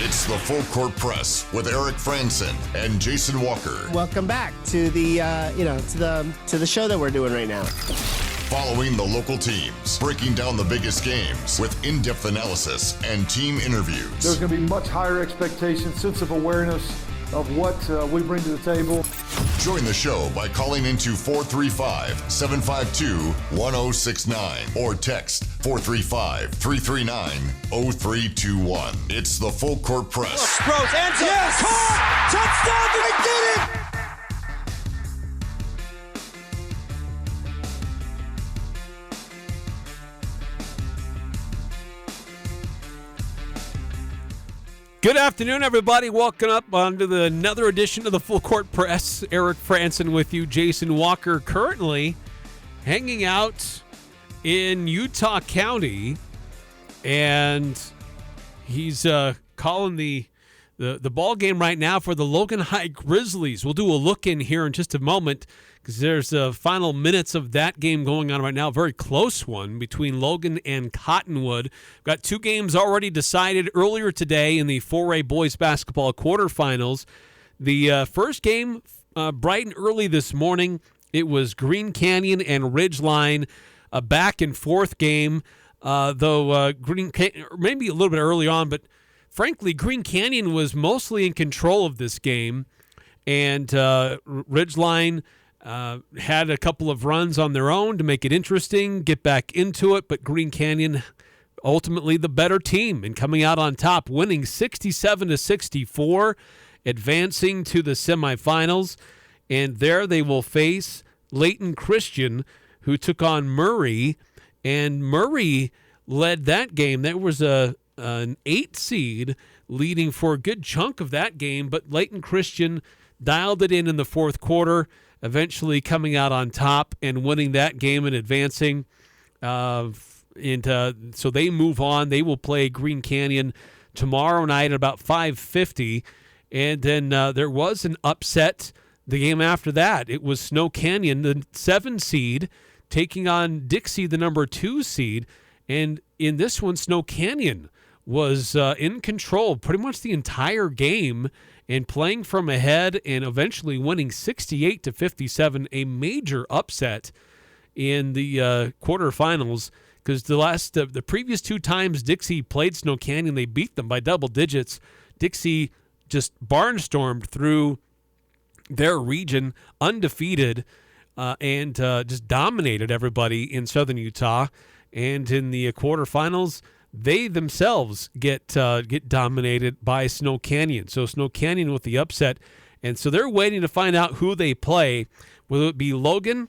It's the Full Court Press with Eric Frandsen and Jason Walker. Welcome back to the to the show that we're doing right now. Following the local teams, breaking down the biggest games with in-depth analysis and team interviews. There's going to be much higher expectations, sense of awareness of what we bring to the table. Join the show by calling into 435-752-1069 or text 435-339-0321. It's the Full Court Press. Sproles, ends up, yes! Caught! Touchdown, they did it! Good afternoon, everybody. Welcome up onto another edition of the Full Court Press. Eric Frandsen with you. Jason Walker currently hanging out in Utah County, and he's calling the ball game right now for the Logan High Grizzlies. We'll do a look in here in just a moment because there's the final minutes of that game going on right now. Very close one between Logan and Cottonwood. Got two games already decided earlier today in the 4A boys basketball quarterfinals. The first game, bright and early this morning, it was Green Canyon and Ridgeline, a back and forth game, though Green Canyon, maybe a little bit early on, but frankly, Green Canyon was mostly in control of this game, and Ridgeline had a couple of runs on their own to make it interesting, get back into it, but Green Canyon ultimately the better team and coming out on top, winning 67-64, advancing to the semifinals, and there they will face Layton Christian, who took on Murray, and Murray led that game. There was an 8 seed leading for a good chunk of that game, but Layton Christian dialed it in the fourth quarter, eventually coming out on top and winning that game and advancing. So they move on. They will play Green Canyon tomorrow night at about 5:50. And then there was an upset the game after that. It was Snow Canyon, the 7 seed, taking on Dixie, the number 2 seed. And in this one, Snow Canyon was in control pretty much the entire game and playing from ahead and eventually winning 68-57, a major upset in the quarterfinals because the previous 2 times Dixie played Snow Canyon, they beat them by double digits. Dixie just barnstormed through their region undefeated and just dominated everybody in southern Utah. And in the quarterfinals, they themselves get dominated by Snow Canyon. So Snow Canyon with the upset. And so they're waiting to find out who they play. Will it be Logan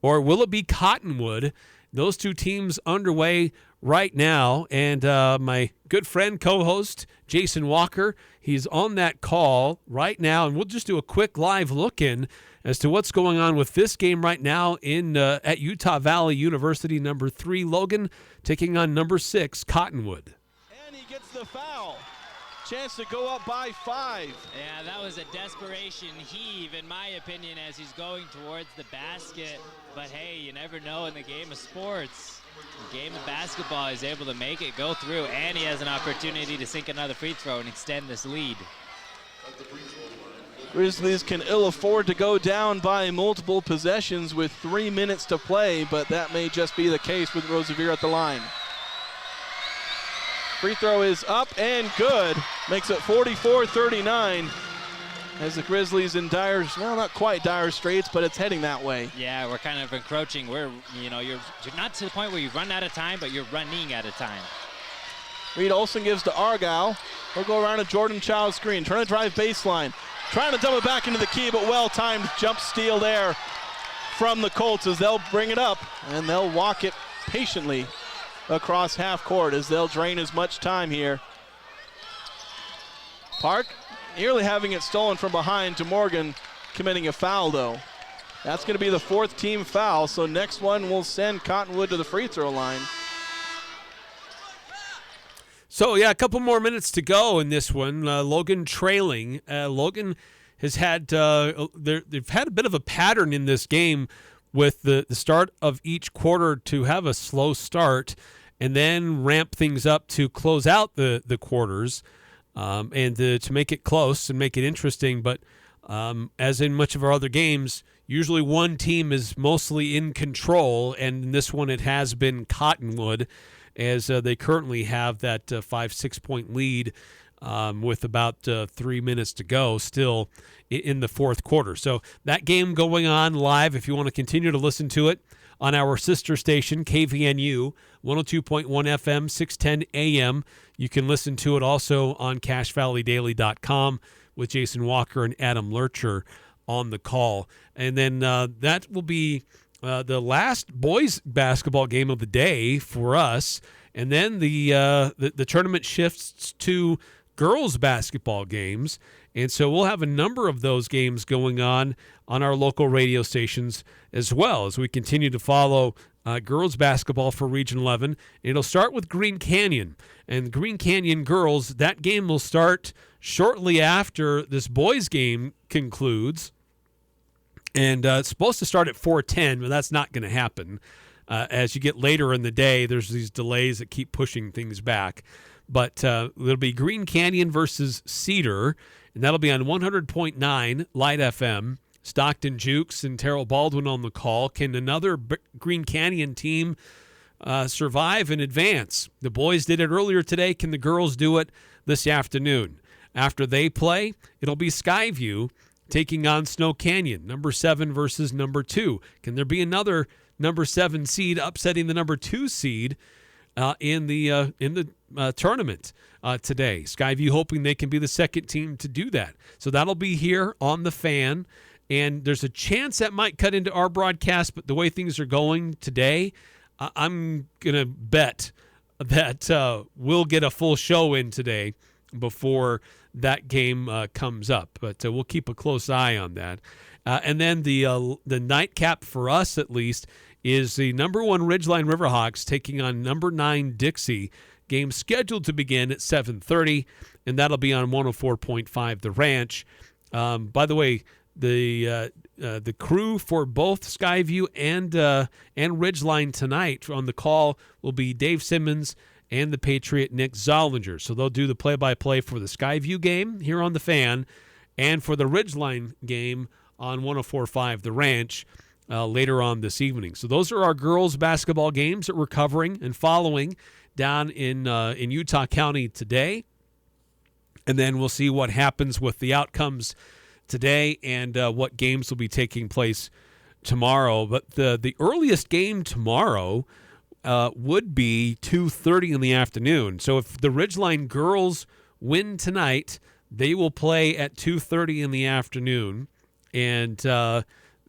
or will it be Cottonwood? Those two teams underway right now. And my good friend, co-host, Jason Walker, he's on that call right now. And we'll just do a quick live look-in as to what's going on with this game right now in at Utah Valley University. Number 3, Logan, taking on number 6, Cottonwood. And he gets the foul. Chance to go up by 5. Yeah, that was a desperation heave, in my opinion, as he's going towards the basket. But hey, you never know in the game of sports. The game of basketball is able to make it go through, and he has an opportunity to sink another free throw and extend this lead. Grizzlies can ill afford to go down by multiple possessions with 3 minutes to play, but that may just be the case with Rosevier at the line. Free throw is up and good. Makes it 44-39 as the Grizzlies in dire, well, not quite dire straits, but it's heading that way. Yeah, we're kind of encroaching. You're not to the point where you've run out of time, but you're running out of time. Reed Olson gives to Argyle. He'll go around a Jordan Child screen. Trying to drive baseline. Trying to dump it back into the key, but well-timed jump steal there from the Colts as they'll bring it up, and they'll walk it patiently across half court as they'll drain as much time here. Park nearly having it stolen from behind to Morgan, committing a foul, though. That's going to be the 4th team foul, so next one will send Cottonwood to the free throw line. So, yeah, a couple more minutes to go in this one. Logan trailing. Logan has had they've had a bit of a pattern in this game with the start of each quarter to have a slow start and then ramp things up to close out the quarters. and to make it close and make it interesting. But as in much of our other games, usually one team is mostly in control, and in this one it has been Cottonwood, as they currently have that 5-6 point lead with about 3 minutes to go still in the fourth quarter. So that game going on live, if you want to continue to listen to it, on our sister station, KVNU, 102.1 FM, 610 AM. You can listen to it also on CashValleyDaily.com with Jason Walker and Adam Lurcher on the call. And then that will be the last boys basketball game of the day for us. And then the tournament shifts to girls basketball games. And so we'll have a number of those games going on our local radio stations as well as we continue to follow girls basketball for Region 11. It'll start with Green Canyon. And Green Canyon girls, that game will start shortly after this boys game concludes. And it's supposed to start at 4:10, but that's not going to happen. As you get later in the day, there's these delays that keep pushing things back. But it'll be Green Canyon versus Cedar, and that'll be on 100.9 Light FM. Stockton Jukes and Terrell Baldwin on the call. Can another Green Canyon team survive and advance? The boys did it earlier today. Can the girls do it this afternoon? After they play, it'll be Skyview taking on Snow Canyon, number 7 versus number 2. Can there be another number 7 seed upsetting the number 2 seed in the tournament today? Skyview hoping they can be the second team to do that. So that'll be here on the Fan. And there's a chance that might cut into our broadcast, but the way things are going today, I'm going to bet that we'll get a full show in today before that game comes up. But we'll keep a close eye on that. And then the nightcap for us, at least, is the number 1 Ridgeline Riverhawks taking on number 9 Dixie. Game scheduled to begin at 7:30, and that'll be on 104.5 The Ranch. By the way, the crew for both Skyview and Ridgeline tonight on the call will be Dave Simmons and the Patriot Nick Zollinger. So they'll do the play-by-play for the Skyview game here on the Fan and for the Ridgeline game on 104.5 The Ranch later on this evening. So those are our girls basketball games that we're covering and following down in Utah County today. And then we'll see what happens with the outcomes today and what games will be taking place tomorrow. But the earliest game tomorrow would be 2:30 in the afternoon. So if the Ridgeline girls win tonight, they will play at 2:30 in the afternoon. And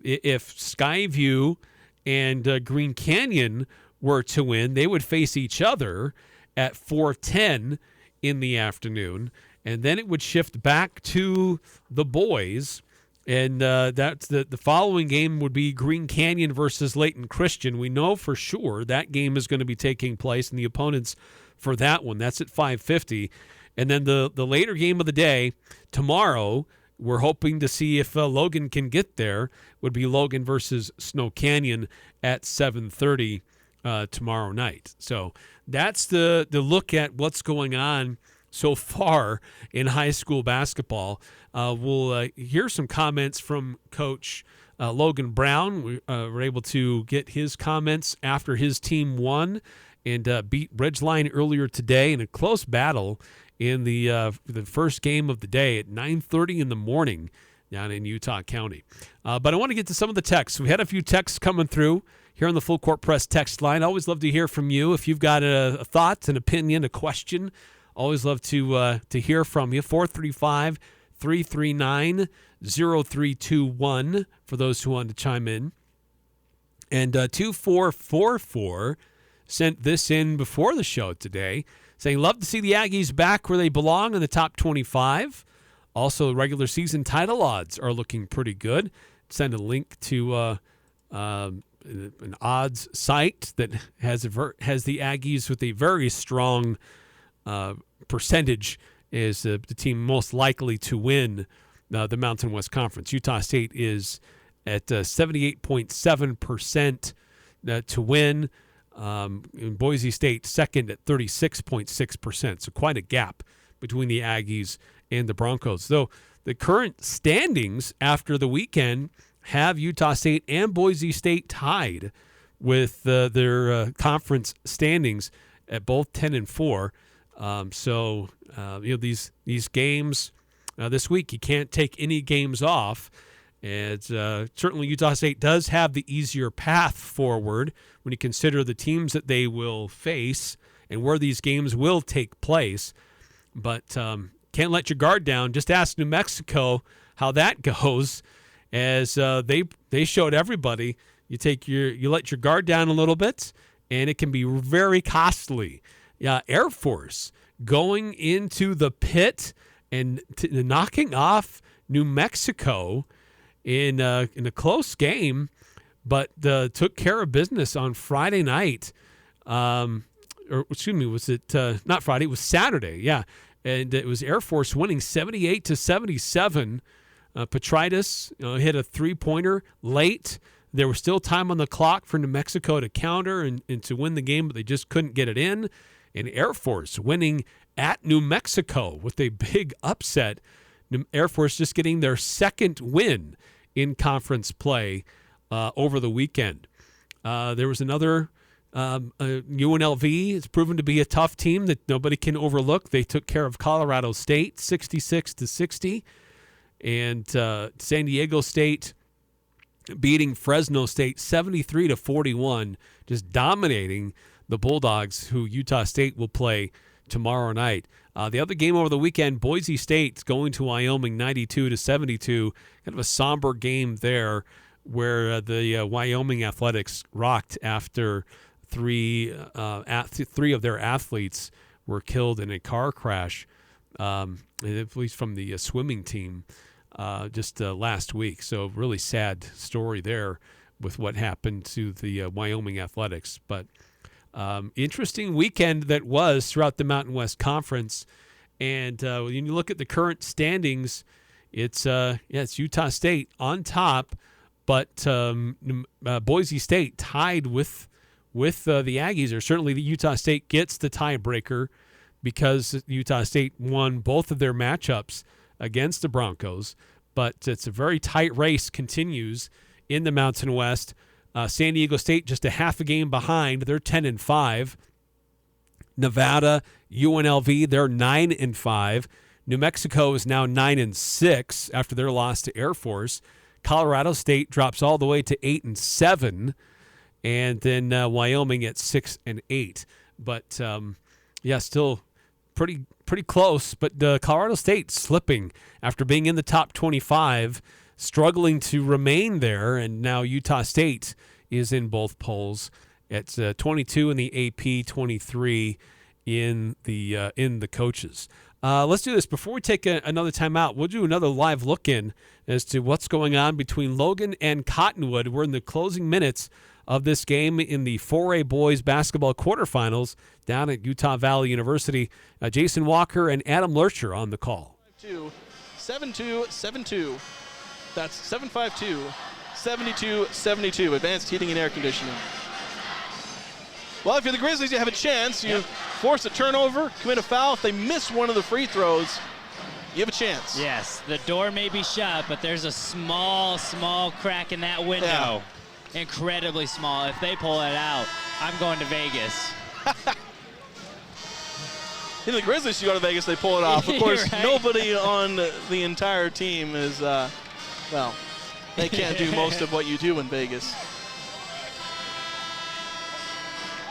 if Skyview and Green Canyon were to win, they would face each other at 4:10 in the afternoon. And then it would shift back to the boys. And that's the following game would be Green Canyon versus Layton Christian. We know for sure that game is going to be taking place, and the opponents for that one, that's at 5:50. And then the later game of the day, tomorrow, we're hoping to see if Logan can get there, would be Logan versus Snow Canyon at 7:30 tomorrow night. So that's the look at what's going on so far in high school basketball. We'll hear some comments from Coach Logan Brown. We were able to get his comments after his team won and beat Ridgeline earlier today in a close battle in the first game of the day at 9:30 in the morning down in Utah County. But I want to get to some of the texts. We had a few texts coming through here on the Full Court Press text line. I always love to hear from you. If you've got a thought, an opinion, a question, always love to hear from you. 435-339-0321 for those who want to chime in. And 2444 sent this in before the show today, saying, love to see the Aggies back where they belong in the top 25. Also, regular season title odds are looking pretty good. Send a link to an odds site that has the Aggies with a very strong percentage is the team most likely to win the Mountain West Conference. Utah State is at 78.7% to win. And Boise State second at 36.6%. So quite a gap between the Aggies and the Broncos. Though the current standings after the weekend have Utah State and Boise State tied with their conference standings at both 10-4. These games this week, you can't take any games off. And certainly Utah State does have the easier path forward when you consider the teams that they will face and where these games will take place. But can't let your guard down. Just ask New Mexico how that goes, as they showed everybody you let your guard down a little bit, and it can be very costly. Air Force going into the pit and knocking off New Mexico in a close game, but took care of business on Friday night. Was it not Friday? It was Saturday. Yeah, and it was Air Force winning 78-77. Petrides hit a 3-pointer late. There was still time on the clock for New Mexico to counter and to win the game, but they just couldn't get it in. And Air Force winning at New Mexico with a big upset. Air Force just getting their second win in conference play over the weekend. There was another UNLV. It's proven to be a tough team that nobody can overlook. They took care of Colorado State 66-60, and San Diego State beating Fresno State 73-41, just dominating the Bulldogs, who Utah State will play tomorrow night. The other game over the weekend, Boise State's going to Wyoming 92-72. Kind of a somber game there, where the Wyoming Athletics rocked after three of their athletes were killed in a car crash, at least from the swimming team, just last week. So really sad story there with what happened to the Wyoming Athletics. But interesting weekend that was throughout the Mountain West Conference. And when you look at the current standings, it's Utah State on top, but Boise State tied with the Aggies. Or certainly the Utah State gets the tiebreaker because Utah State won both of their matchups against the Broncos. But it's a very tight race continues in the Mountain West. San Diego State just a half a game behind. They're 10-5. Nevada, UNLV, they're 9-5. New Mexico is now 9-6 after their loss to Air Force. Colorado State drops all the way to 8-7, and then Wyoming at 6-8. But still pretty close. But Colorado State slipping after being in the top 25, struggling to remain there, and now Utah State is in both polls. It's 22 in the AP, 23 in the coaches. Let's do this before we take another timeout. We'll do another live look-in as to what's going on between Logan and Cottonwood. We're in the closing minutes of this game in the 4A boys basketball quarterfinals down at Utah Valley University. Jason Walker and Adam Lurcher on the call. 7-2-7-2. That's 752-72-72. Advanced heating and air conditioning. Well, if you're the Grizzlies, you have a chance. You force a turnover, commit a foul. If they miss one of the free throws, you have a chance. Yes, the door may be shut, but there's a small crack in that window. Yeah. Incredibly small. If they pull it out, I'm going to Vegas. In the Grizzlies, you go to Vegas, they pull it off. Of course, right. Nobody on the entire team is, they can't do most of what you do in Vegas.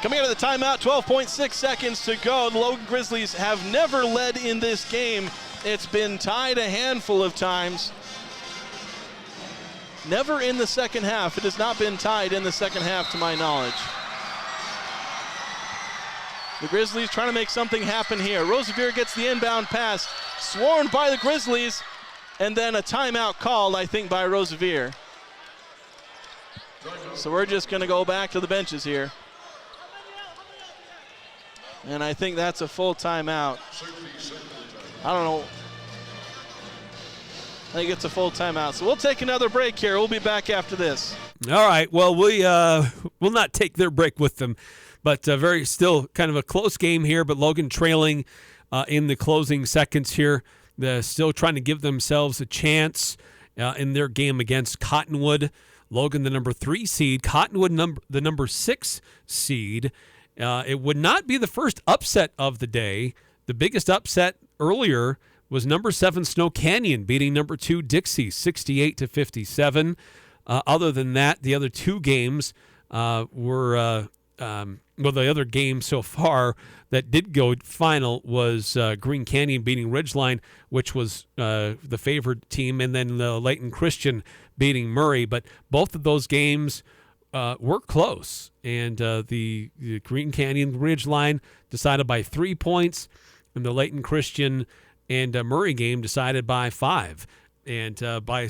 Coming out of the timeout, 12.6 seconds to go. The Logan Grizzlies have never led in this game. It's been tied a handful of times. Never in the second half. It has not been tied in the second half to my knowledge. The Grizzlies trying to make something happen here. Rosevier gets the inbound pass, swarmed by the Grizzlies, and then a timeout called, I think, by Rosevier. So we're just going to go back to the benches here. And I think that's a full timeout. I don't know. I think it's a full timeout. So we'll take another break here. We'll be back after this. All right. Well, we'll not take their break with them, but very still kind of a close game here. But Logan trailing in the closing seconds here. They're still trying to give themselves a chance in their game against Cottonwood. Logan, the number 3 seed. Cottonwood, the number 6 seed. It would not be the first upset of the day. The biggest upset earlier was number 7 Snow Canyon beating number 2 Dixie 68-57. Other than that, the other 2 games were the other game so far that did go final was Green Canyon beating Ridgeline, which was the favored team, and then Layton Christian beating Murray. But both of those games were close, and the Green Canyon Ridgeline decided by 3 points, and the Layton Christian and Murray game decided by 5. And by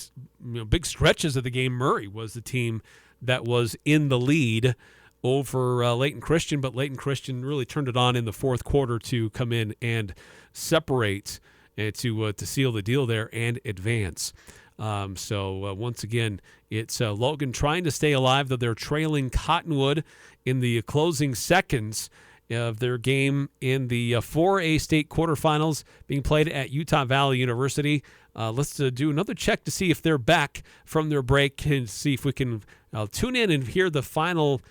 big stretches of the game, Murray was the team that was in the lead over Layton Christian, but Layton Christian really turned it on in the fourth quarter to come in and separate and to seal the deal there and advance. So once again, it's Logan trying to stay alive, though they're trailing Cottonwood in the closing seconds of their game in the 4A state quarterfinals being played at Utah Valley University. Let's do another check to see if they're back from their break and see if we can tune in and hear the final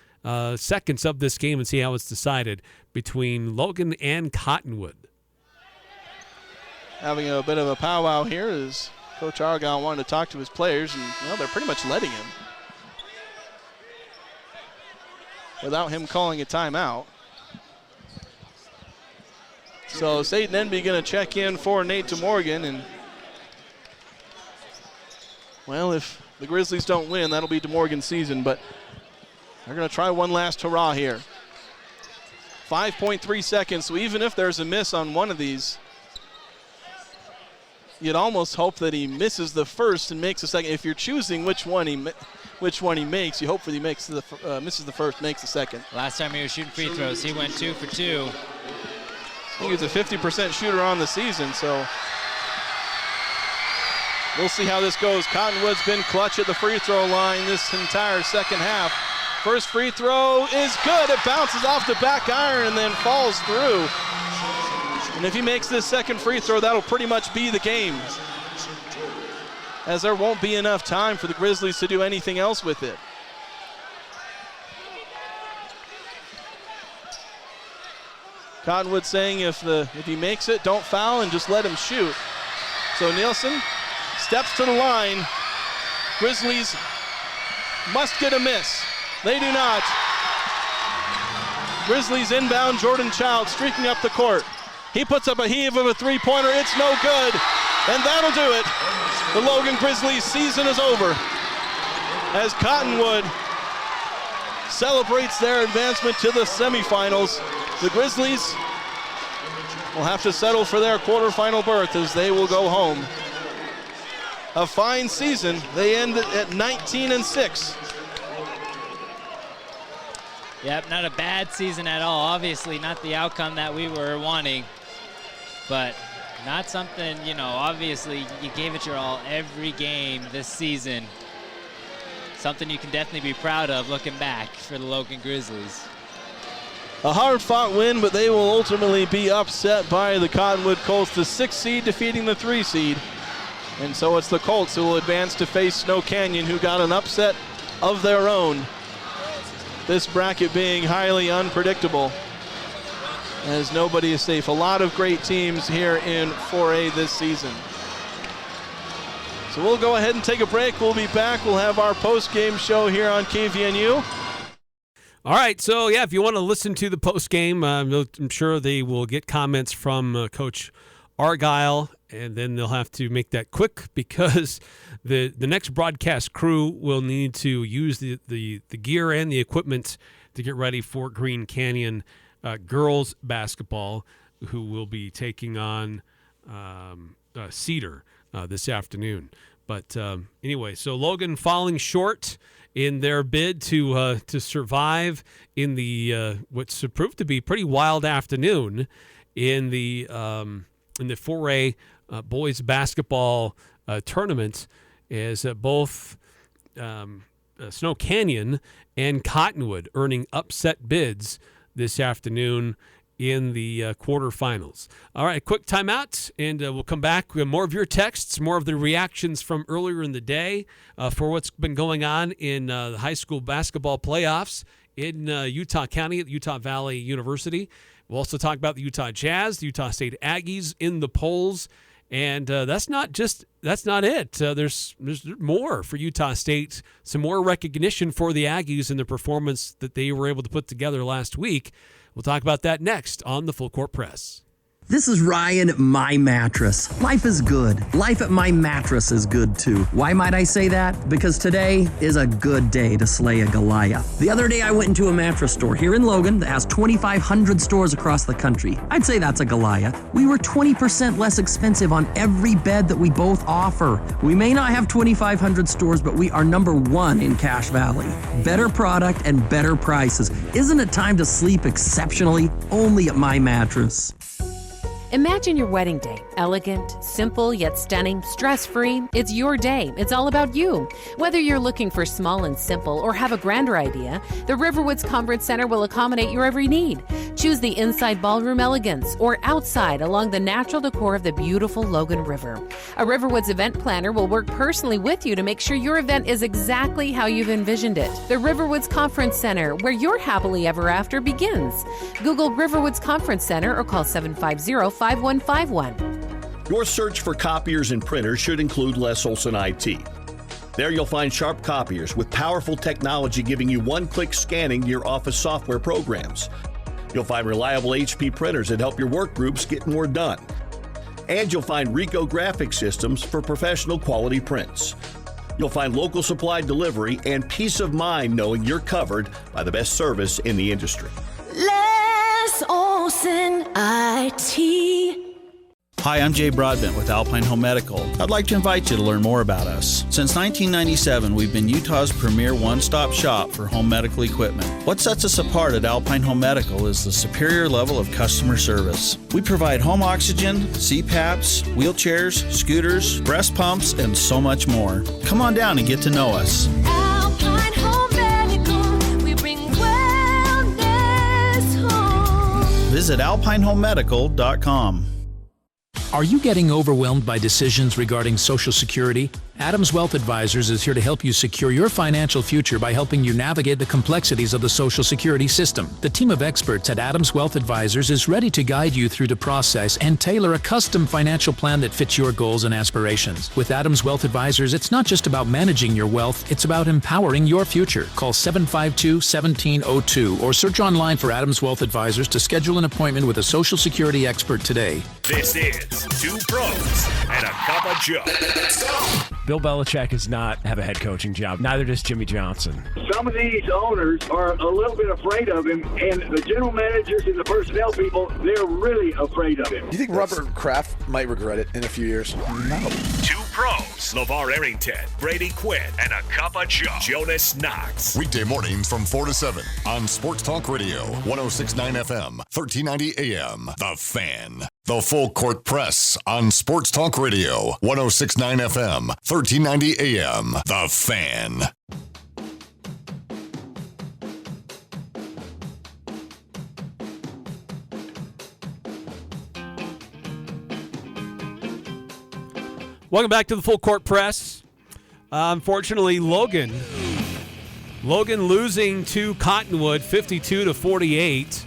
seconds of this game and see how it's decided between Logan and Cottonwood. Having a bit of a powwow here as Coach Argyle wanted to talk to his players, and they're pretty much letting him without him calling a timeout. So State Enby going to check in for Nate DeMorgan, and well, if the Grizzlies don't win, that'll be DeMorgan's season, but they're going to try one last hurrah here. 5.3 seconds, so even if there's a miss on one of these, you'd almost hope that he misses the first and makes the second. If you're choosing which one he makes, you hope that he misses the first, makes the second. Last time he was shooting free throws, he went 2 for 2. I think he's a 50% shooter on the season, so we'll see how this goes. Cottonwood's been clutch at the free throw line this entire second half. First free throw is good. It bounces off the back iron and then falls through. And if he makes this second free throw, that'll pretty much be the game, as there won't be enough time for the Grizzlies to do anything else with it. Cottonwood saying if he makes it, don't foul and just let him shoot. So Nielsen steps to the line. Grizzlies must get a miss. They do not. Grizzlies inbound. Jordan Child streaking up the court. He puts up a heave of a three-pointer. It's no good. And that'll do it. The Logan Grizzlies season is over as Cottonwood celebrates their advancement to the semifinals. The Grizzlies will have to settle for their quarterfinal berth as they will go home. A fine season. They end at 19-6. Yep, not a bad season at all. Obviously not the outcome that we were wanting, but not something, obviously you gave it your all every game this season. Something you can definitely be proud of looking back for the Logan Grizzlies. A hard-fought win, but they will ultimately be upset by the Cottonwood Colts, the 6th seed defeating the 3 seed. And so it's the Colts who will advance to face Snow Canyon, who got an upset of their own. This bracket being highly unpredictable, as nobody is safe. A lot of great teams here in 4A this season. So we'll go ahead and take a break. We'll be back. We'll have our post-game show here on KVNU. All right, so yeah, if you want to listen to the post-game, I'm sure they will get comments from Coach Argyle, and then they'll have to make that quick because the next broadcast crew will need to use the gear and the equipment to get ready for Green Canyon girls basketball, who will be taking on Cedar this afternoon. But anyway, so Logan falling short in their bid to survive in the what's proved to be pretty wild afternoon in the 4A boys basketball tournament, as both Snow Canyon and Cottonwood earning upset bids this afternoon in the quarterfinals. All right, quick timeout, and we'll come back with more of your texts, more of the reactions from earlier in the day for what's been going on in the high school basketball playoffs in Utah County at Utah Valley University. We'll also talk about the Utah Jazz, the Utah State Aggies in the polls, and that's not it. There's more for Utah State, some more recognition for the Aggies and the performance that they were able to put together last week. We'll talk about that next on the Full Court Press. This is Ryan at My Mattress. Life is good. Life at My Mattress is good too. Why might I say that? Because today is a good day to slay a Goliath. The other day I went into a mattress store here in Logan that has 2,500 stores across the country. I'd say that's a Goliath. We were 20% less expensive on every bed that we both offer. We may not have 2,500 stores, but we are number one in Cache Valley. Better product and better prices. Isn't it time to sleep exceptionally? Only at My Mattress. Imagine your wedding day. Elegant, simple, yet stunning, stress-free. It's your day. It's all about you. Whether you're looking for small and simple or have a grander idea, the Riverwoods Conference Center will accommodate your every need. Choose the inside ballroom elegance or outside along the natural decor of the beautiful Logan River. A Riverwoods event planner will work personally with you to make sure your event is exactly how you've envisioned it. The Riverwoods Conference Center, where your happily ever after begins. Google Riverwoods Conference Center or call 750-5151. Your search for copiers and printers should include Les Olson IT. There you'll find sharp copiers with powerful technology giving you one-click scanning your office software programs. You'll find reliable HP printers that help your work groups get more done. And you'll find Ricoh graphic systems for professional quality prints. You'll find local supply delivery and peace of mind knowing you're covered by the best service in the industry. Les Olson IT. Hi, I'm Jay Broadbent with Alpine Home Medical. I'd like to invite you to learn more about us. Since 1997, we've been Utah's premier one-stop shop for home medical equipment. What sets us apart at Alpine Home Medical is the superior level of customer service. We provide home oxygen, CPAPs, wheelchairs, scooters, breast pumps, and so much more. Come on down and get to know us. Alpine Home Medical, we bring wellness home. Visit alpinehomemedical.com. Are you getting overwhelmed by decisions regarding Social Security? Adams Wealth Advisors is here to help you secure your financial future by helping you navigate the complexities of the Social Security system. The team of experts at Adams Wealth Advisors is ready to guide you through the process and tailor a custom financial plan that fits your goals and aspirations. With Adams Wealth Advisors, it's not just about managing your wealth, it's about empowering your future. Call 752-1702 or search online for Adams Wealth Advisors to schedule an appointment with a Social Security expert today. This is Two Pros and a Cup of Joe. Let's go. Bill Belichick does not have a head coaching job. Neither does Jimmy Johnson. Some of these owners are a little bit afraid of him, and the general managers and the personnel people, they're really afraid of him. Do you think Robert Kraft might regret it in a few years? No. Two Pros, LeVar Arrington, Brady Quinn, and a Cup of Joe, Jonas Knox. Weekday mornings from 4 to 7 on Sports Talk Radio, 106.9 FM, 1390 AM. The Fan. The Full Court Press on Sports Talk Radio, 106.9 FM, 1390 AM. The Fan. Welcome back to the Full Court Press. Unfortunately, Logan losing to Cottonwood 52-48.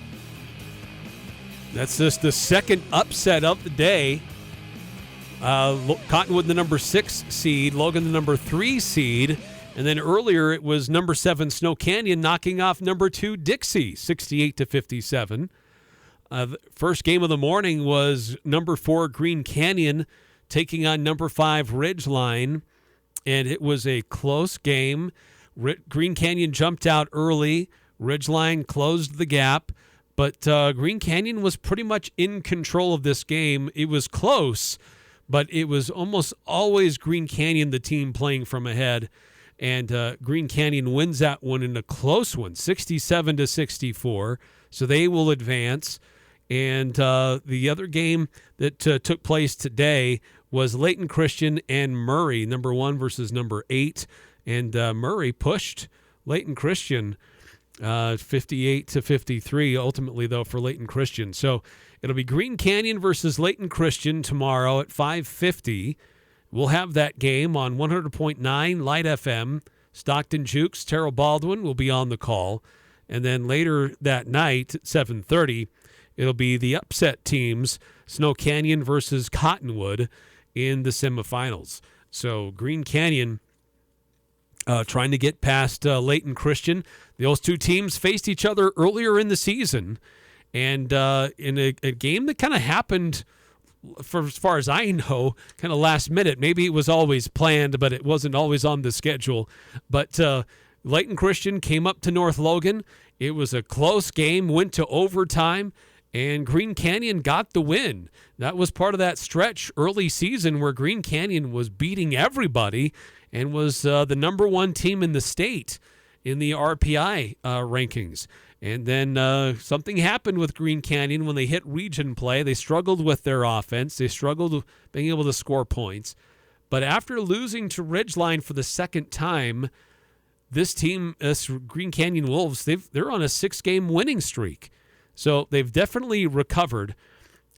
That's just the second upset of the day. Cottonwood, the number 6 seed. Logan, the number 3 seed. And then earlier it was number 7 Snow Canyon knocking off number 2 Dixie, 68-57. The first game of the morning was number 4 Green Canyon taking on number 5 Ridgeline. And it was a close game. Green Canyon jumped out early. Ridgeline closed the gap. But Green Canyon was pretty much in control of this game. It was close, but it was almost always Green Canyon, the team playing from ahead. And Green Canyon wins that one in a close one, 67-64. So they will advance. And the other game that took place today was Layton Christian and Murray, number 1 versus number 8. And Murray pushed Layton Christian 58-53 ultimately, though, for Layton Christian. So it'll be Green Canyon versus Layton Christian tomorrow at 5:50. We'll have that game on 100.9 Light FM. Stockton Jukes, Terrell Baldwin will be on the call. And then later that night at 7:30, it'll be the upset teams, Snow Canyon versus Cottonwood, in the semifinals. So Green Canyon trying to get past Layton Christian. Those two teams faced each other earlier in the season. And in a game that kind of happened, for as far as I know, kind of last minute. Maybe it was always planned, but it wasn't always on the schedule. But Layton Christian came up to North Logan. It was a close game, went to overtime, and Green Canyon got the win. That was part of that stretch early season where Green Canyon was beating everybody and was the number one team in the state in the RPI rankings. And then something happened with Green Canyon when they hit region play. They struggled with their offense. They struggled with being able to score points. But after losing to Ridgeline for the second time, this team, Green Canyon Wolves, they're on a 6-game winning streak. So they've definitely recovered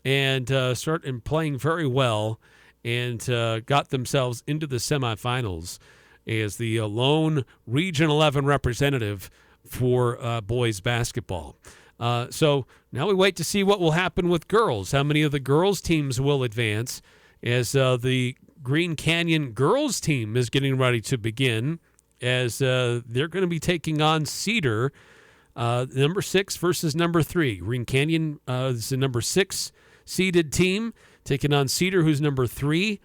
and started playing very well and got themselves into the semifinals as the lone Region 11 representative for boys basketball. So now we wait to see what will happen with girls. How many of the girls' teams will advance as the Green Canyon girls' team is getting ready to begin, as they're going to be taking on Cedar, number 6 versus number 3. Green Canyon is the number 6 seeded team taking on Cedar, who's number 3.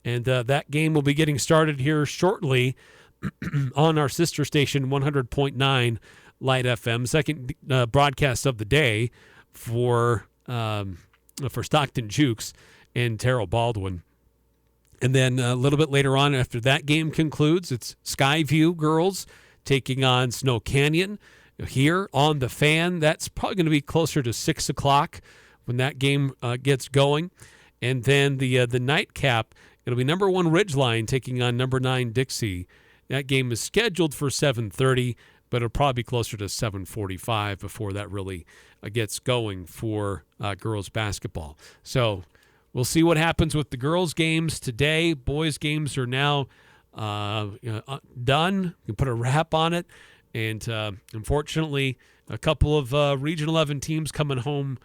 And that game will be getting started here shortly on our sister station, 100.9 Light FM. Second broadcast of the day for Stockton Jukes and Terrell Baldwin. And then a little bit later on, after that game concludes, it's Skyview girls taking on Snow Canyon here on the Fan. That's probably going to be closer to 6 o'clock when that game gets going. And then the nightcap, it'll be number 1 Ridgeline taking on number 9 Dixie. That game is scheduled for 7:30, but it'll probably be closer to 7:45 before that really gets going for girls basketball. So we'll see what happens with the girls' games today. Boys' games are now done. You can put a wrap on it. And unfortunately, a couple of Region 11 teams coming home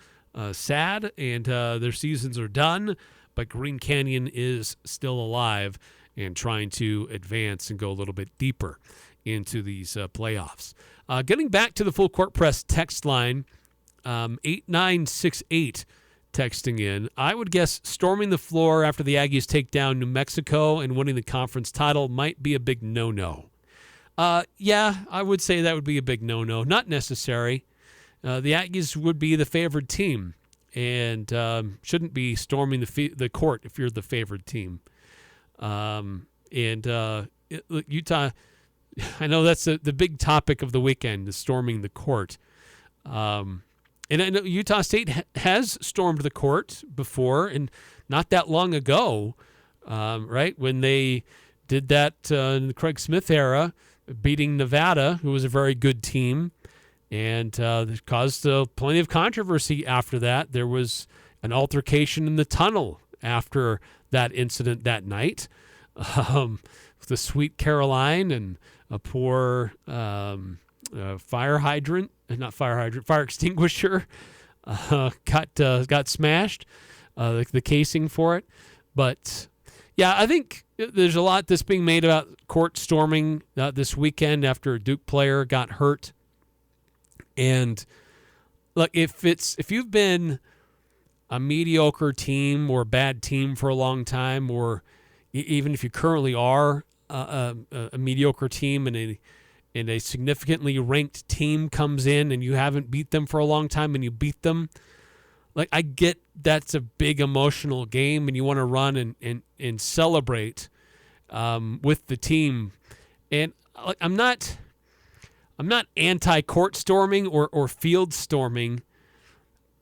sad, and their seasons are done. But Green Canyon is still alive and trying to advance and go a little bit deeper into these playoffs. Getting back to the Full Court Press text line, 8968 texting in. I would guess storming the floor after the Aggies take down New Mexico and winning the conference title might be a big no-no. Yeah, I would say that would be a big no-no. Not necessary. The Aggies would be the favored team and shouldn't be storming the court if you're the favored team. Utah, I know that's the big topic of the weekend, is storming the court. And I know Utah State has stormed the court before, and not that long ago, right, when they did that in the Craig Smith era, beating Nevada, who was a very good team, and it caused plenty of controversy after that. There was an altercation in the tunnel after that incident that night with the Sweet Caroline and a poor fire extinguisher got smashed, the casing for it. But yeah, I think there's a lot that's being made about court storming this weekend after a Duke player got hurt. And look, if you've been a mediocre team or a bad team for a long time, or even if you currently are a mediocre team and a significantly ranked team comes in and you haven't beat them for a long time and you beat them, like, I get that's a big emotional game and you want to run and celebrate with the team. And I'm not anti-court storming or field storming,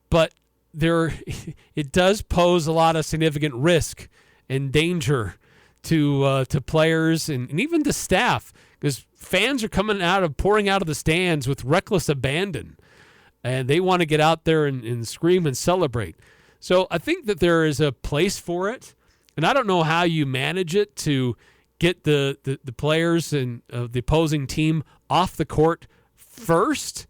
but it does pose a lot of significant risk and danger to players and even to staff, because fans are pouring out of the stands with reckless abandon, and they want to get out there and scream and celebrate. So I think that there is a place for it, and I don't know how you manage it to get the players and the opposing team off the court first.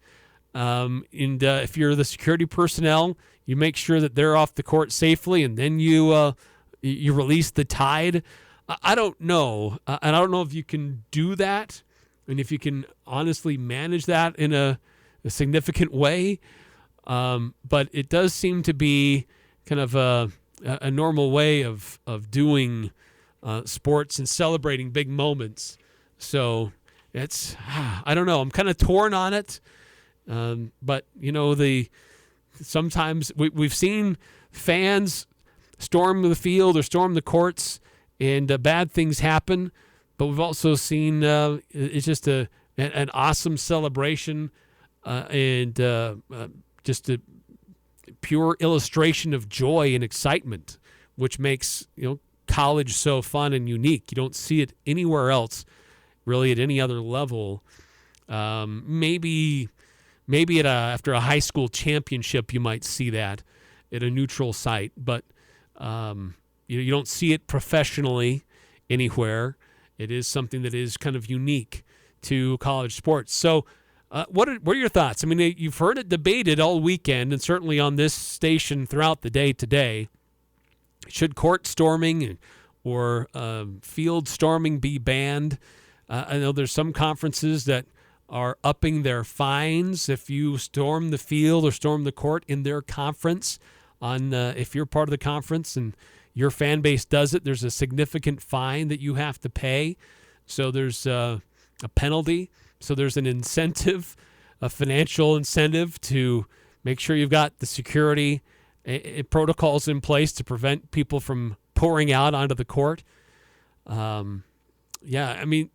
If you're the security personnel, you make sure that they're off the court safely, and then you release the tide. I don't know. And I don't know if you can do that and if you can honestly manage that in a significant way. But it does seem to be kind of a normal way of doing sports and celebrating big moments. So I don't know. I'm kind of torn on it. But, sometimes we've seen fans storm the field or storm the courts, and bad things happen. But we've also seen it's just an awesome celebration and just a pure illustration of joy and excitement, which makes college so fun and unique. You don't see it anywhere else, really, at any other level. Maybe after a high school championship, you might see that at a neutral site, but you don't see it professionally anywhere. It is something that is kind of unique to college sports. So what are your thoughts? I mean, you've heard it debated all weekend and certainly on this station throughout the day today. Should court storming or field storming be banned? I know there's some conferences that are upping their fines if you storm the field or storm the court in their conference. If you're part of the conference and your fan base does it, there's a significant fine that you have to pay. So there's a penalty. So there's an incentive, a financial incentive to make sure you've got the security protocols in place to prevent people from pouring out onto the court. I mean,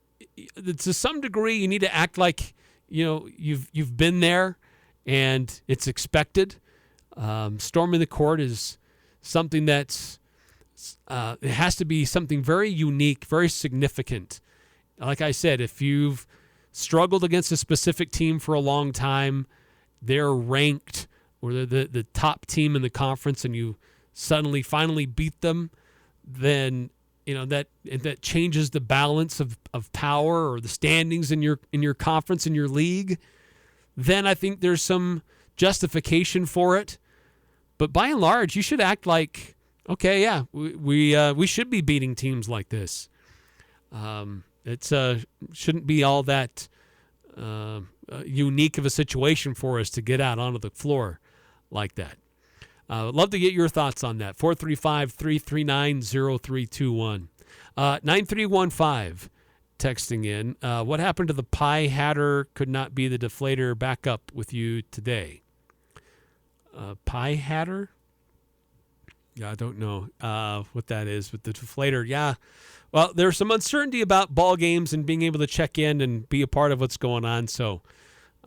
to some degree, you need to act like you've been there and it's expected. Storming the court is something that's it has to be something very unique, very significant. Like I said, if you've struggled against a specific team for a long time, they're ranked or they're the top team in the conference, and you suddenly finally beat them, then that changes the balance of power or the standings in your conference, in your league. Then I think there's some justification for it. But by and large, you should act like, okay, yeah, we should be beating teams like this. It shouldn't be all that unique of a situation for us to get out onto the floor like that. I'd love to get your thoughts on that. 435-339-0321. 9315 texting in. What happened to the pie hatter could not be the deflator back up with you today? Pie hatter? Yeah, I don't know what that is, but the deflator, yeah. Well, there's some uncertainty about ball games and being able to check in and be a part of what's going on, so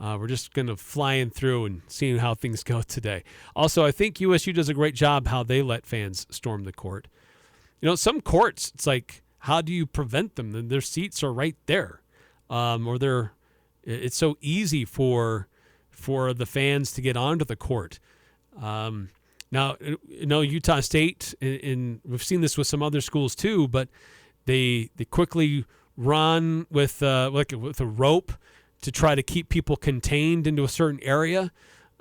we're just going to fly in through and seeing how things go today. Also, I think USU does a great job how they let fans storm the court. Some courts, it's like, how do you prevent them? Their seats are right there, or it's so easy for the fans to get onto the court. Now, Utah State, and we've seen this with some other schools too, but they quickly run with a rope to try to keep people contained into a certain area.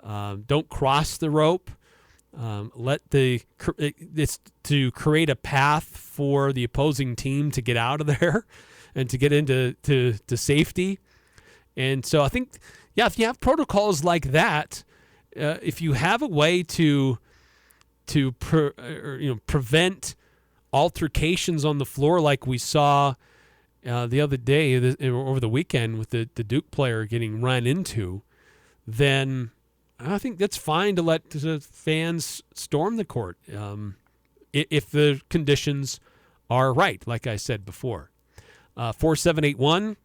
Don't cross the rope. It's to create a path for the opposing team to get out of there and to get into safety. And so I think, if you have protocols like that, if you have a way to prevent altercations on the floor like we saw the other day over the weekend with the Duke player getting run into, then I think that's fine to let the fans storm the court if the conditions are right, like I said before. 4781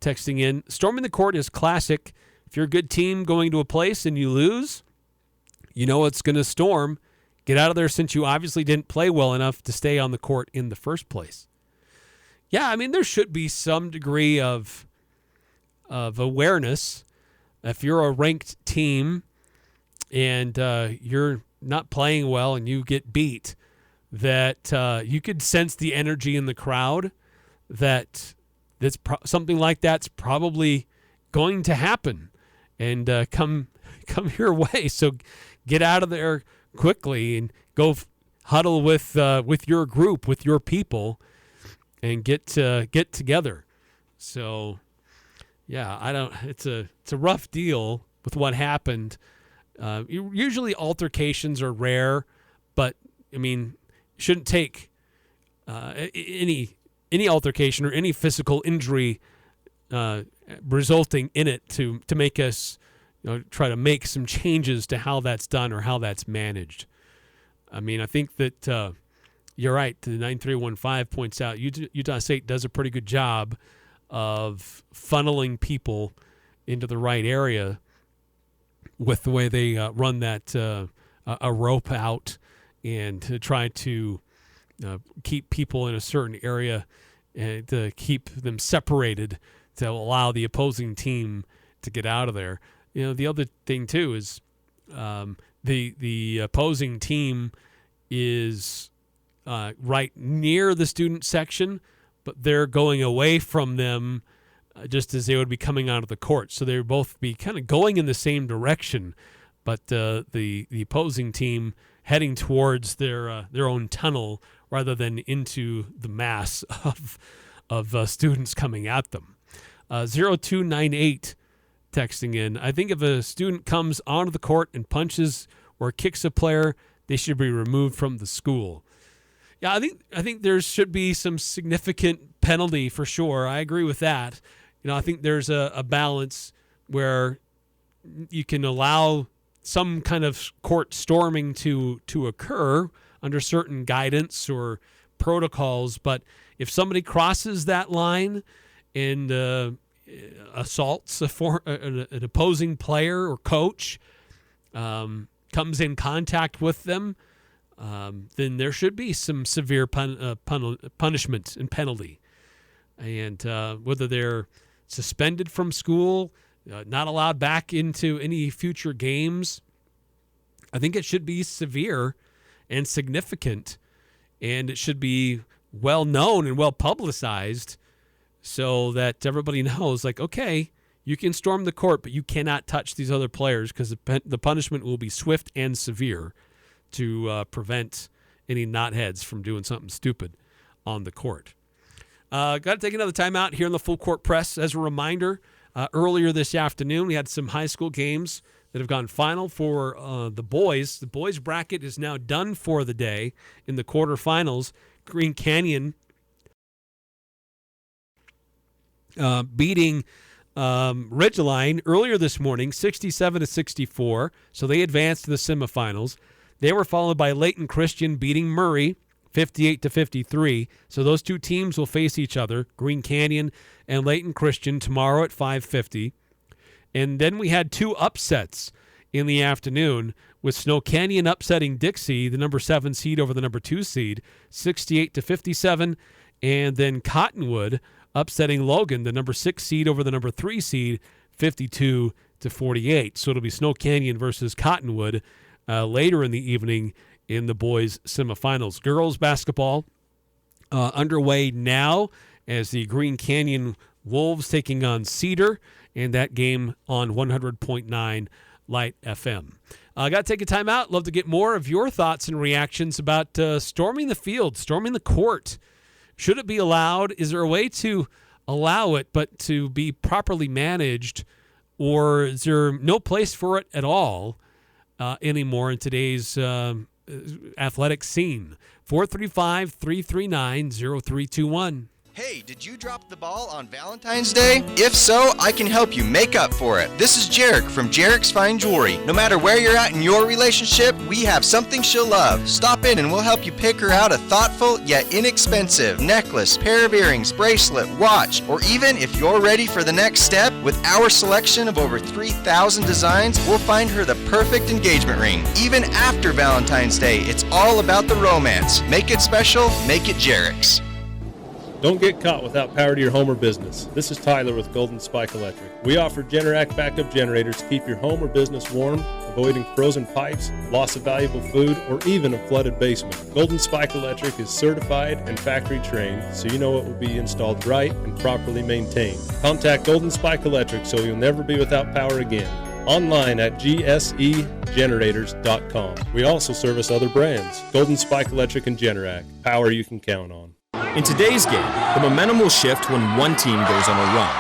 texting in, storming the court is classic. If you're a good team going to a place and you lose, it's going to storm. Get out of there since you obviously didn't play well enough to stay on the court in the first place. Yeah, I mean, there should be some degree of awareness. If you're a ranked team and you're not playing well and you get beat, that you could sense the energy in the crowd that something like that's probably going to happen and come your way. So get out of there quickly and go huddle with your group, with your people, and get together. So, yeah, it's a rough deal with what happened. Usually altercations are rare, but I mean, shouldn't take any altercation or any physical injury resulting in it to make us try to make some changes to how that's done or how that's managed. I mean, I think that you're right. The 9315 points out Utah State does a pretty good job of funneling people into the right area with the way they run that a rope out and to try to keep people in a certain area and to keep them separated to allow the opposing team to get out of there. The other thing too is the opposing team is right near the student section, but they're going away from them just as they would be coming out of the court. So they would both be kind of going in the same direction, but the opposing team heading towards their own tunnel rather than into the mass of students coming at them. 0298 texting in. I think if a student comes onto the court and punches or kicks a player, they should be removed from the school. Yeah, I think there should be some significant penalty for sure. I agree with that. I think there's a balance where you can allow some kind of court storming to occur under certain guidance or protocols, but if somebody crosses that line and assaults an opposing player or coach, comes in contact with them, then there should be some severe punishment and penalty. And whether they're suspended from school, not allowed back into any future games, I think it should be severe and significant, and it should be well known and well publicized so that everybody knows, like, okay, you can storm the court, but you cannot touch these other players because the punishment will be swift and severe to prevent any knotheads from doing something stupid on the court. Got to take another timeout here in the Full Court Press. As a reminder, earlier this afternoon, we had some high school games that have gone final for the boys. The boys bracket is now done for the day in the quarterfinals. Green Canyon beating Ridgeline earlier this morning, 67-64. So they advanced to the semifinals. They were followed by Layton Christian beating Murray, 58-53. So those two teams will face each other, Green Canyon and Layton Christian, tomorrow at 5:50. And then we had two upsets in the afternoon, with Snow Canyon upsetting Dixie, the number 7 seed over the number 2 seed, 68-57. And then Cottonwood upsetting Logan, the number 6 seed over the number 3 seed, 52-48. So it'll be Snow Canyon versus Cottonwood later in the evening in the boys' semifinals. Girls basketball underway now as the Green Canyon Wolves taking on Cedar, and that game on 100.9 Light FM. I got to take a time out. Love to get more of your thoughts and reactions about storming the field, storming the court. Should it be allowed? Is there a way to allow it, but to be properly managed, or is there no place for it at all anymore in today's athletic scene? 435-339-0321. Hey, did you drop the ball on Valentine's Day? If so, I can help you make up for it. This is Jarek from Jarek's Fine Jewelry. No matter where you're at in your relationship, we have something she'll love. Stop in and we'll help you pick her out a thoughtful yet inexpensive necklace, pair of earrings, bracelet, watch, or even if you're ready for the next step, with our selection of over 3,000 designs, we'll find her the perfect engagement ring. Even after Valentine's Day, it's all about the romance. Make it special, make it Jarek's. Don't get caught without power to your home or business. This is Tyler with Golden Spike Electric. We offer Generac backup generators to keep your home or business warm, avoiding frozen pipes, loss of valuable food, or even a flooded basement. Golden Spike Electric is certified and factory trained, so you know it will be installed right and properly maintained. Contact Golden Spike Electric so you'll never be without power again. Online at gsegenerators.com. We also service other brands, Golden Spike Electric and Generac, power you can count on. In today's game, the momentum will shift when one team goes on a run.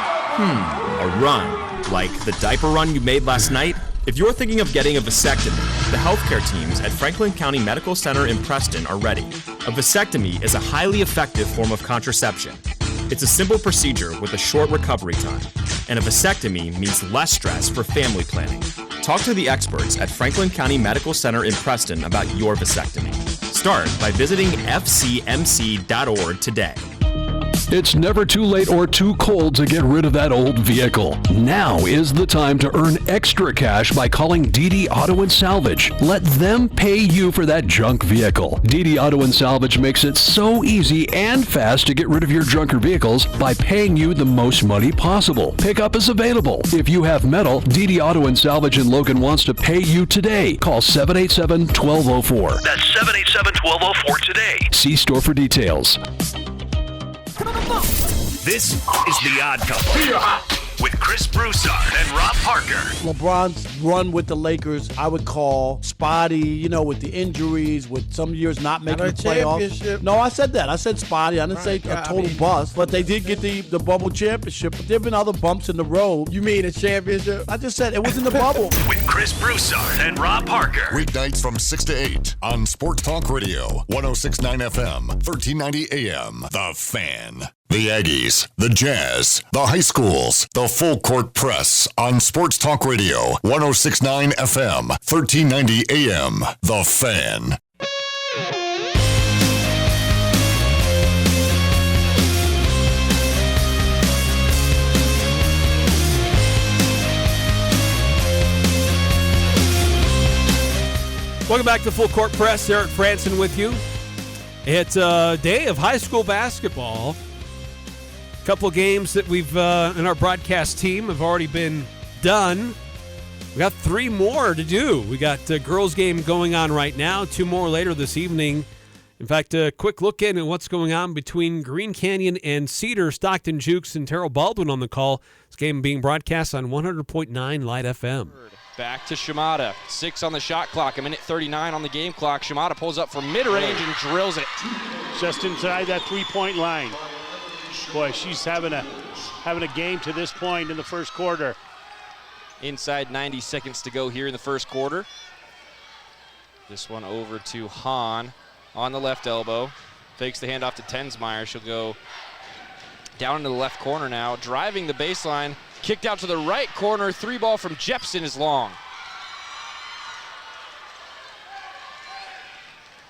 A run. Like the diaper run you made last night? If you're thinking of getting a vasectomy, the healthcare teams at Franklin County Medical Center in Preston are ready. A vasectomy is a highly effective form of contraception. It's a simple procedure with a short recovery time, and a vasectomy means less stress for family planning. Talk to the experts at Franklin County Medical Center in Preston about your vasectomy. Start by visiting fcmc.org today. It's never too late or too cold to get rid of that old vehicle. Now is the time to earn extra cash by calling DD Auto and Salvage. Let them pay you for that junk vehicle. DD Auto and Salvage makes it so easy and fast to get rid of your junker vehicles by paying you the most money possible. Pickup is available. If you have metal, DD Auto and Salvage in Logan wants to pay you today. Call 787-1204. That's 787-1204 today. See store for details. This is The Odd Couple with Chris Broussard and Rob Parker. LeBron's run with the Lakers, I would call spotty, with the injuries, with some years not making the playoffs. No, I said that. I said spotty. I didn't say a total bust. But they did get the bubble championship. But there have been other bumps in the road. You mean a championship? I just said it was in the bubble. With Chris Broussard and Rob Parker. Weeknights from 6 to 8 on Sports Talk Radio, 106.9 FM, 1390 AM. The Fan. The Aggies, the Jazz, the high schools, the full court press on Sports Talk Radio, 106.9 FM, 1390 AM. The Fan. Welcome back to Full Court Press. Eric Frandsen with you. It's a day of high school basketball. A couple of games that we've in our broadcast team have already been done. We got 3 more to do. We got a girls game going on right now, 2 more later this evening. In fact, a quick look in at what's going on between Green Canyon and Cedar. Stockton Jukes and Terrell Baldwin on the call. This game being broadcast on 100.9 Light FM. Back to Shimada. 6 on the shot clock, 1:39 on the game clock. Shimada pulls up from mid-range and drills it. Just inside that three-point line. Boy, she's having a game to this point in the first quarter. Inside 90 seconds to go here in the first quarter. This one over to Hahn on the left elbow. Fakes the handoff to Tensmeyer. She'll go down into the left corner now. Driving the baseline. Kicked out to the right corner. 3 ball from Jepson is long.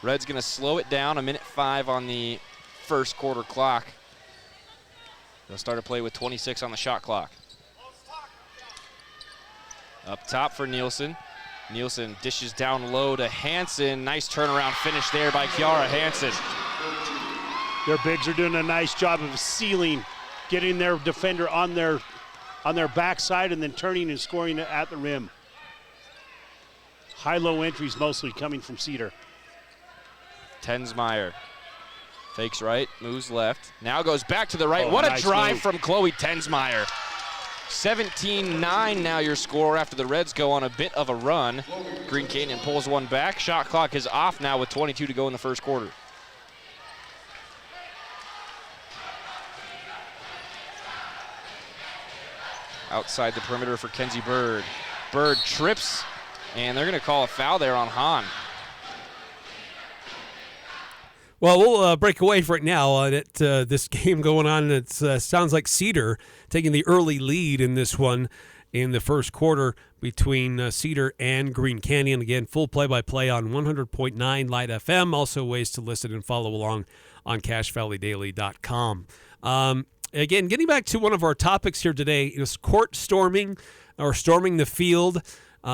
Red's going to slow it down. 1:05 on the first quarter clock. They'll start to play with 26 on the shot clock. Up top for Nielsen. Nielsen dishes down low to Hansen. Nice turnaround finish there by Kiara Hansen. Their bigs are doing a nice job of sealing, getting their defender on their backside and then turning and scoring at the rim. High-low entries mostly coming from Cedar. Tensmeyer fakes right, moves left. Now goes back to the right. What nice a drive move from Chloe Tensmeyer. 17-9 now your score after the Reds go on a bit of a run. Green Canyon pulls one back. Shot clock is off now with 22 to go in the first quarter. Outside the perimeter for Kenzie Bird. Bird trips, and they're going to call a foul there on Hahn. Well, we'll break away for it now on this game going on. It sounds like Cedar taking the early lead in this one in the first quarter between Cedar and Green Canyon. Again, full play-by-play on 100.9 Light FM. Also ways to listen and follow along on CashValleyDaily.com. Again, getting back to one of our topics here today is court storming or storming the field.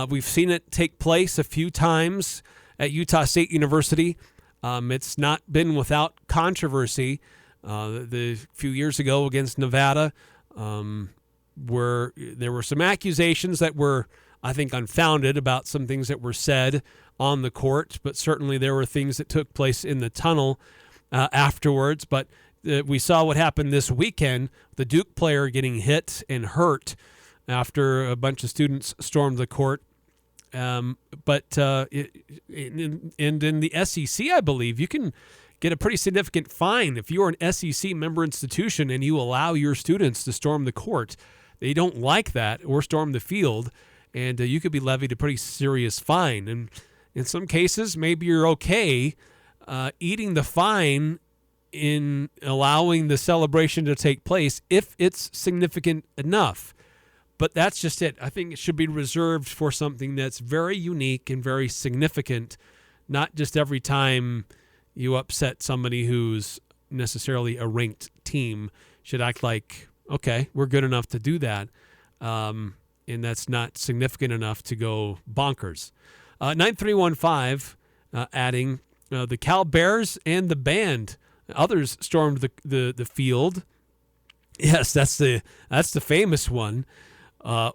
We've seen it take place a few times at Utah State University. It's not been without controversy. The few years ago against Nevada, where there were some accusations that were, I think, unfounded about some things that were said on the court, but certainly there were things that took place in the tunnel afterwards. But we saw what happened this weekend, the Duke player getting hit and hurt after a bunch of students stormed the court. And in the SEC, I believe, you can get a pretty significant fine if you're an SEC member institution and you allow your students to storm the court. They don't like that or storm the field, and you could be levied a pretty serious fine. And in some cases, maybe you're okay eating the fine in allowing the celebration to take place if it's significant enough. But that's just it. I think it should be reserved for something that's very unique and very significant, not just every time you upset somebody who's necessarily a ranked team should act like, okay, we're good enough to do that. And that's not significant enough to go bonkers. 9315 adding the Cal Bears and the band. Others stormed the field. Yes, that's the famous one.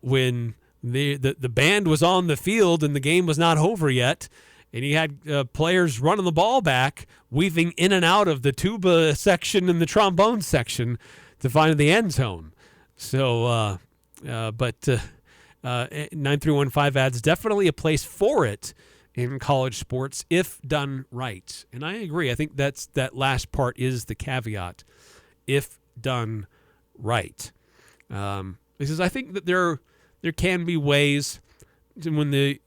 When the band was on the field and the game was not over yet, and you had players running the ball back, weaving in and out of the tuba section and the trombone section to find the end zone. So, 9315 adds definitely a place for it in college sports if done right. And I agree. I think that last part is the caveat, if done right. Because I think that there can be ways when the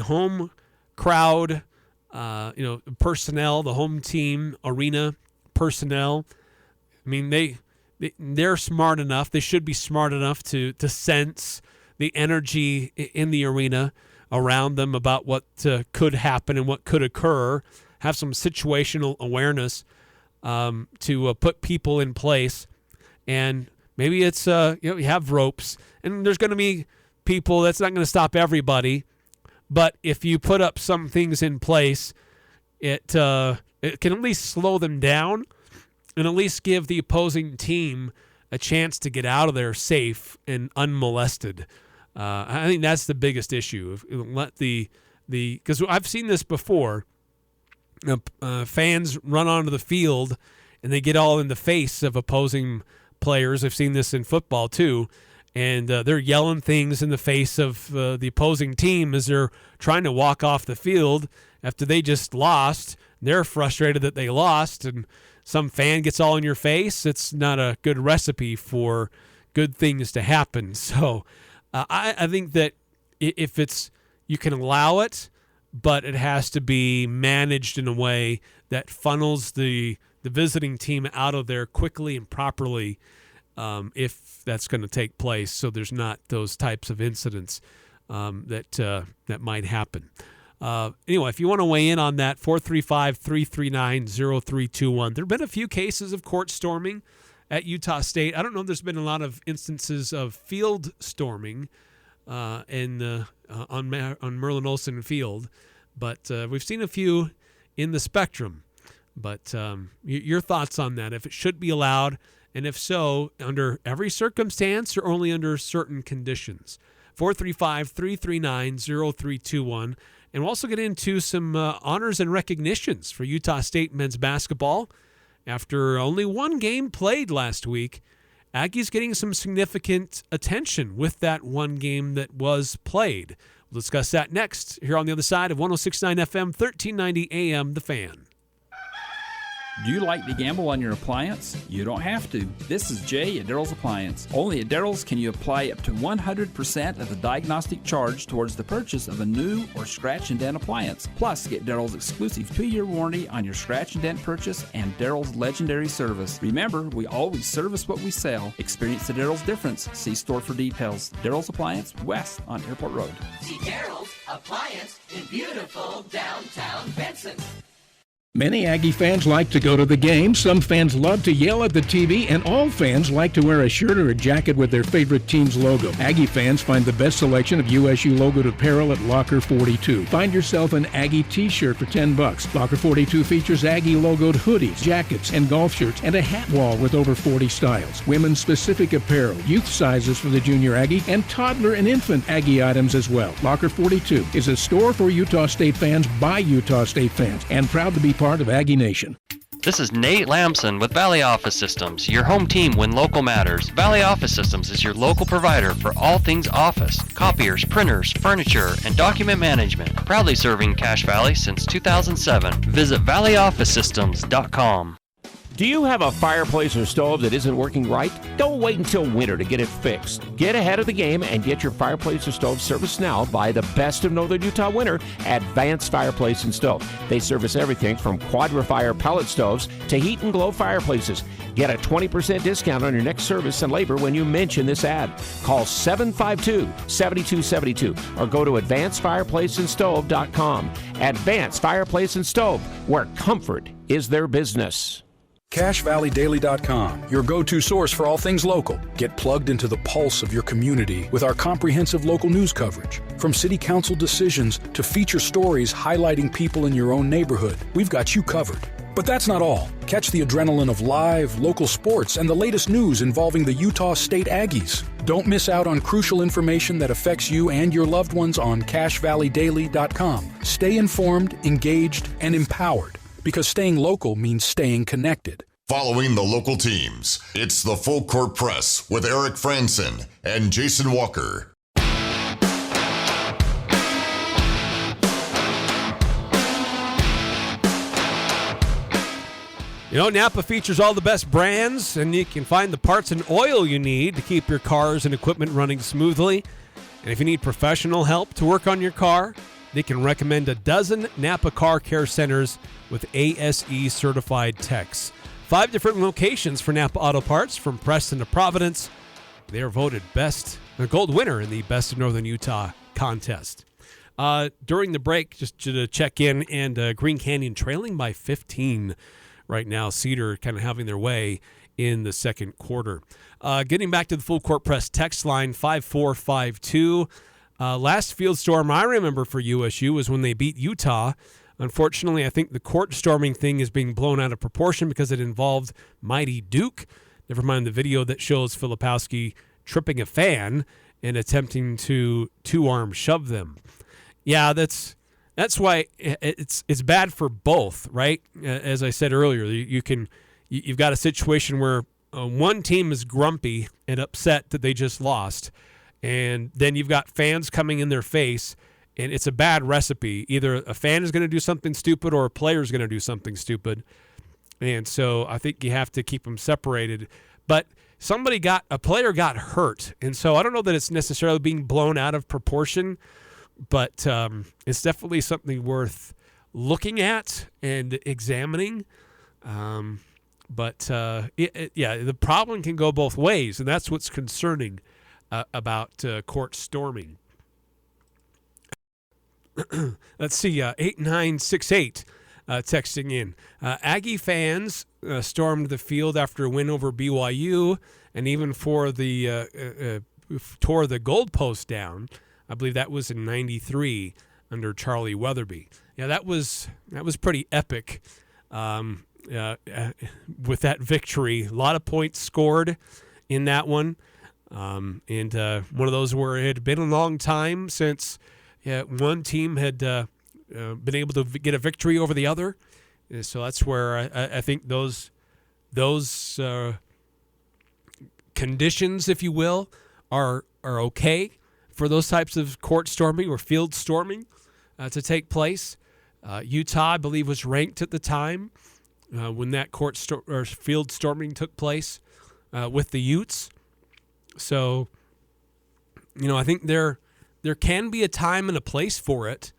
home crowd, personnel, the home team, arena personnel, I mean, they're smart enough. They should be smart enough to sense the energy in the arena around them about what could happen and what could occur, have some situational awareness to put people in place. And maybe it's, you have ropes, and there's going to be people, that's not going to stop everybody. But if you put up some things in place, it can at least slow them down and at least give the opposing team a chance to get out of there safe and unmolested. I think that's the biggest issue. Let because I've seen this before. Fans run onto the field and they get all in the face of opposing players. I've seen this in football too, and they're yelling things in the face of the opposing team as they're trying to walk off the field after they just lost. They're frustrated that they lost, and some fan gets all in your face. It's not a good recipe for good things to happen. So I think that if you can allow it, but it has to be managed in a way that funnels the visiting team out of there quickly and properly, if that's going to take place, so there's not those types of incidents that might happen. Anyway, if you want to weigh in on that, 435-339-0321. There have been a few cases of court storming at Utah State. I don't know if there's been a lot of instances of field storming on Merlin Olsen Field, but we've seen a few in the Spectrum. But your thoughts on that, if it should be allowed, and if so, under every circumstance or only under certain conditions. 435-339-0321. And we'll also get into some honors and recognitions for Utah State men's basketball. After only one game played last week, Aggies getting some significant attention with that one game that was played. We'll discuss that next here on the other side of 106.9 FM, 1390 AM, The Fan. Do you like to gamble on your appliance? You don't have to. This is Jay at Daryl's Appliance. Only at Daryl's can you apply up to 100% of the diagnostic charge towards the purchase of a new or scratch and dent appliance. Plus, get Daryl's exclusive 2-year warranty on your scratch and dent purchase and Daryl's legendary service. Remember, we always service what we sell. Experience the Daryl's difference. See store for details. Daryl's Appliance, west on Airport Road. See Daryl's Appliance in beautiful downtown Benson. Many Aggie fans like to go to the game, some fans love to yell at the TV, and all fans like to wear a shirt or a jacket with their favorite team's logo. Aggie fans find the best selection of USU logoed apparel at Locker 42. Find yourself an Aggie t-shirt for $10. Locker 42 features Aggie logoed hoodies, jackets, and golf shirts, and a hat wall with over 40 styles. Women's specific apparel, youth sizes for the junior Aggie, and toddler and infant Aggie items as well. Locker 42 is a store for Utah State fans by Utah State fans, and proud to be part of Aggie Nation. This is Nate Lamson with Valley Office Systems, your home team when local matters. Valley Office Systems is your local provider for all things office, copiers, printers, furniture, and document management. Proudly serving Cache Valley since 2007. Visit valleyofficesystems.com. Do you have a fireplace or stove that isn't working right? Don't wait until winter to get it fixed. Get ahead of the game and get your fireplace or stove serviced now by the best of Northern Utah winter, Advanced Fireplace and Stove. They service everything from QuadraFire pellet stoves to heat and glow fireplaces. Get a 20% discount on your next service and labor when you mention this ad. Call 752-7272 or go to advancedfireplaceandstove.com. Advanced Fireplace and Stove, where comfort is their business. CacheValleyDaily.com, your go-to source for all things local. Get plugged into the pulse of your community with our comprehensive local news coverage. From city council decisions to feature stories highlighting people in your own neighborhood, we've got you covered. But that's not all. Catch the adrenaline of live, local sports and the latest news involving the Utah State Aggies. Don't miss out on crucial information that affects you and your loved ones on CacheValleyDaily.com. Stay informed, engaged, and empowered. Because staying local means staying connected. Following the local teams, it's the Full Court Press with Eric Frandsen and Jason Walker. You know, Napa features all the best brands, and you can find the parts and oil you need to keep your cars and equipment running smoothly. And if you need professional help to work on your car, they can recommend a dozen Napa Car Care Centers with ASE certified techs. 5 different locations for Napa Auto Parts, from Preston to Providence. They are voted the gold winner in the Best of Northern Utah contest. During the break, just to check in, and Green Canyon trailing by 15 right now. Cedar kind of having their way in the second quarter. Getting back to the Full Court Press text line, 5452. Last field storm I remember for USU was when they beat Utah. Unfortunately, I think the court storming thing is being blown out of proportion because it involved Mighty Duke. Never mind the video that shows Filipowski tripping a fan and attempting to two-arm shove them. Yeah, that's why it's bad for both, right? As I said earlier, you've got a situation where one team is grumpy and upset that they just lost, and then you've got fans coming in their face, and it's a bad recipe. Either a fan is going to do something stupid or a player is going to do something stupid. And so I think you have to keep them separated. But a player got hurt, and so I don't know that it's necessarily being blown out of proportion, but it's definitely something worth looking at and examining. But the problem can go both ways, and that's what's concerning about court storming. Let's see, 8968 texting in. Aggie fans stormed the field after a win over BYU, and even tore the goalpost down. I believe that was in '93 under Charlie Weatherby. Yeah, that was pretty epic. With that victory, a lot of points scored in that one, and one of those where it had been a long time since one team had been able to get a victory over the other. So that's where I think those conditions, if you will, are okay for those types of court storming or field storming to take place. Utah, I believe, was ranked at the time when that field storming took place with the Utes. So, I think there can be a time and a place for it,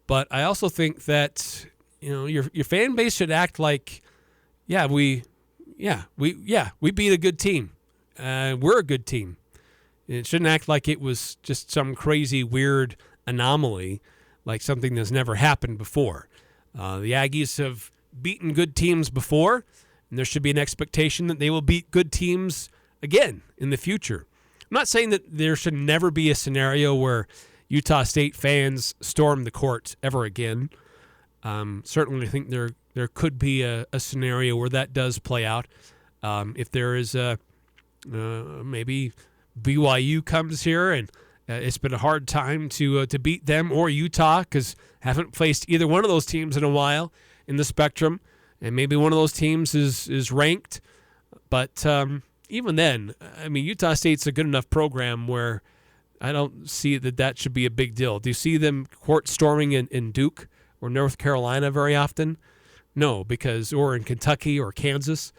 but I also think that your fan base should act like, we beat a good team. We're a good team. It shouldn't act like it was just some crazy, weird anomaly, like something that's never happened before. The Aggies have beaten good teams before, and there should be an expectation that they will beat good teams again in the future. I'm not saying that there should never be a scenario where Utah State fans storm the court ever again. Certainly I think there could be a scenario where that does play out. If there is maybe BYU comes here and it's been a hard time to beat them, or Utah, because haven't faced either one of those teams in a while in the Spectrum, and maybe one of those teams is ranked. But even then, I mean, Utah State's a good enough program where I don't see that should be a big deal. Do you see them court storming in Duke or North Carolina very often? No, or in Kentucky or Kansas?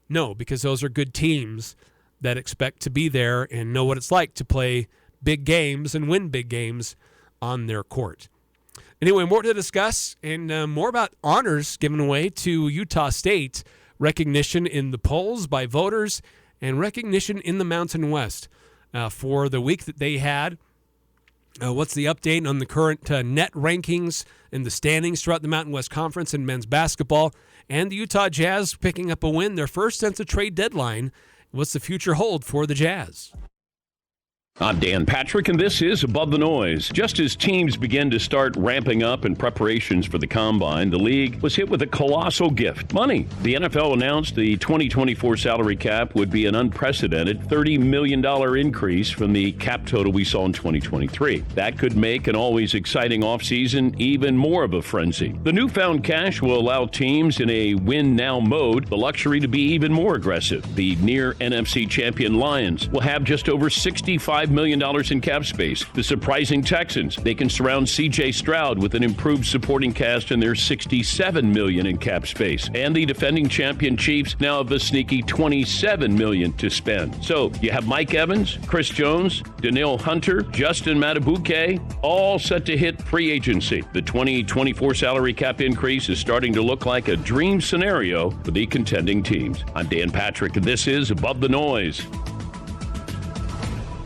No, because those are good teams that expect to be there and know what it's like to play big games and win big games on their court. Anyway, more to discuss and more about honors given away to Utah State, recognition in the polls by voters and recognition in the Mountain West for the week that they had. What's the update on the current net rankings and the standings throughout the Mountain West Conference in men's basketball, and the Utah Jazz picking up a win, their first since the trade deadline. What's the future hold for the Jazz? I'm Dan Patrick, and this is Above the Noise. Just as teams begin to start ramping up in preparations for the Combine, the league was hit with a colossal gift: money. The NFL announced the 2024 salary cap would be an unprecedented $30 million increase from the cap total we saw in 2023. That could make an always exciting offseason even more of a frenzy. The newfound cash will allow teams in a win-now mode the luxury to be even more aggressive. The near NFC champion Lions will have just over $65 million in cap space. The surprising Texans, they can surround C.J. Stroud with an improved supporting cast and their $67 million in cap space. And the defending champion Chiefs now have a sneaky $27 million to spend. So you have Mike Evans, Chris Jones, Danielle Hunter, Justin Matabuke, all set to hit free agency. The 2024 salary cap increase is starting to look like a dream scenario for the contending teams. I'm Dan Patrick, and this is Above the Noise.